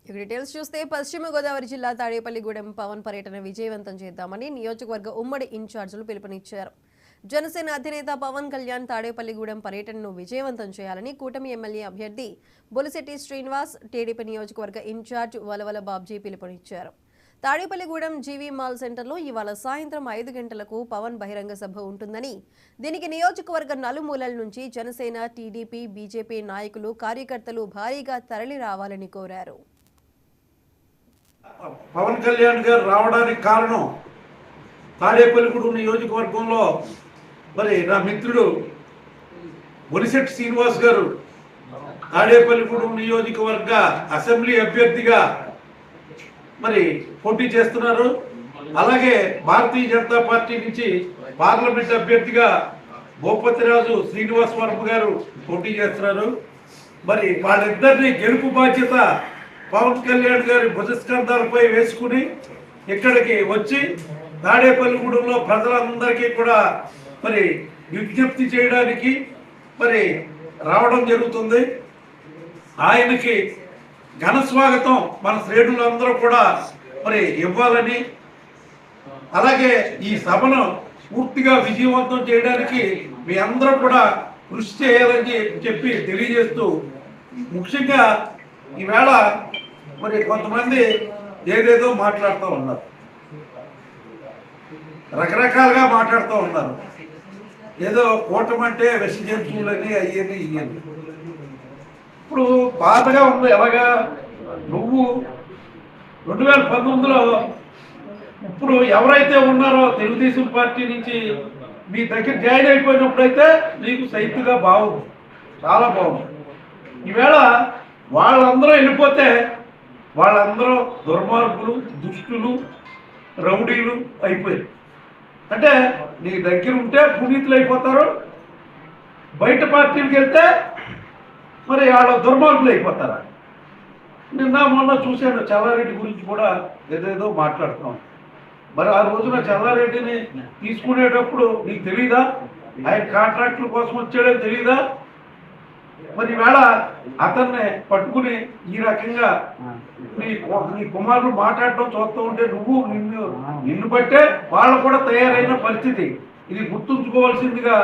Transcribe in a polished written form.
Details చూస్తే పశ్చిమ గోదావరి జిల్లా తాడేపల్లిగూడెం పవన్ పర్యటన విజయవంతం చేద్దామని నియోజకవర్గ ఉమ్మడి ఇన్ఛార్జీలు పిలుపునిచ్చారు. జనసేన అధినేత పవన్ కళ్యాణ్ తాడేపల్లిగూడెం పర్యటనను విజయవంతం చేయాలని కూటమి ఎమ్మెల్యే అభ్యర్థి బొలిశెట్టి శ్రీనివాస్, టీడీపీ నియోజకవర్గ ఇన్ఛార్జ్ వలవల బాబ్జీ పిలుపునిచ్చారు. తాడేపల్లిగూడెం జీవీ మాల్ సెంటర్లో ఇవాళ సాయంత్రం 5 గంటలకు పవన్ బహిరంగ సభ ఉంటుందని, దీనికి నియోజకవర్గ నలుమూలల నుంచి జనసేన, టీడీపీ, బీజేపీ నాయకులు, కార్యకర్తలు భారీగా తరలి రావాలని కోరారు. పవన్ కళ్యాణ్ గారు రావడానికి కారణం తాడేపల్లిగూడెం నియోజకవర్గంలో మరి నా మిత్రుడు బొలిశెట్టి శ్రీనివాస్ గారు తాడేపల్లిగూడెం నియోజకవర్గ అసెంబ్లీ అభ్యర్థిగా మరి పోటీ చేస్తున్నారు. అలాగే భారతీయ జనతా పార్టీ నుంచి పార్లమెంట్ అభ్యర్థిగా భూపతిరాజు శ్రీనివాస్ వర్మ గారు పోటీ చేస్తున్నారు. మరి వాళ్ళిద్దరిని గెలుపు బాధ్యత పవన్ కళ్యాణ్ గారి భుజస్కంధాలపై వేసుకుని ఇక్కడికి వచ్చి తాడేపల్లిగూడెంలో ప్రజలందరికీ కూడా మరి విజ్ఞప్తి చేయడానికి మరి రావడం జరుగుతుంది. ఆయనకి ఘన స్వాగతం మన శ్రేణులందరూ కూడా మరి ఇవ్వాలని, అలాగే ఈ సభను పూర్తిగా విజయవంతం చేయడానికి మీ అందరూ కూడా కృషి చేయాలని చెప్పి తెలియజేస్తూ, ముఖ్యంగా ఈవేళ మరి కొంతమంది ఏదేదో మాట్లాడుతూ ఉన్నారు, రకరకాలుగా మాట్లాడుతూ ఉన్నారు. ఏదో కూటమంటే విష జంతువులని అయ్యని ఇయ్యని. ఇప్పుడు బాధగా ఉంది. ఎలాగా నువ్వు 2019లో ఇప్పుడు ఎవరైతే ఉన్నారో తెలుగుదేశం పార్టీ నుంచి మీ దగ్గర జాయిన్ అయిపోయినప్పుడైతే నీకు సైతుగా బాగుంది, చాలా బాగుంది. ఈవేళ వాళ్ళందరూ వెళ్ళిపోతే వాళ్ళందరూ దుర్మార్గులు, దుష్టులు, రౌడీలు అయిపోయారు. అంటే నీ దగ్గర ఉంటే పునీతులు అయిపోతారు, బయట పార్టీలకు వెళ్తే మరి వాళ్ళ దుర్మార్గులు అయిపోతారా? నిన్న మొన్న చూశాను చల్లారెడ్డి గురించి కూడా ఏదేదో మాట్లాడుతున్నాం. మరి ఆ రోజున చల్లారెడ్డిని తీసుకునేటప్పుడు నీకు తెలీదా? ఆయన కాంట్రాక్టుల కోసం వచ్చాడో తెలీదా? మరి ఈవేళ అతన్ని పట్టుకుని ఈ రకంగా నీ కుమారులు మాట్లాడటం చూస్తూ ఉంటే నిన్ను బట్టే వాళ్ళు కూడా తయారైన పరిస్థితి. ఇది గుర్తుంచుకోవాల్సిందిగా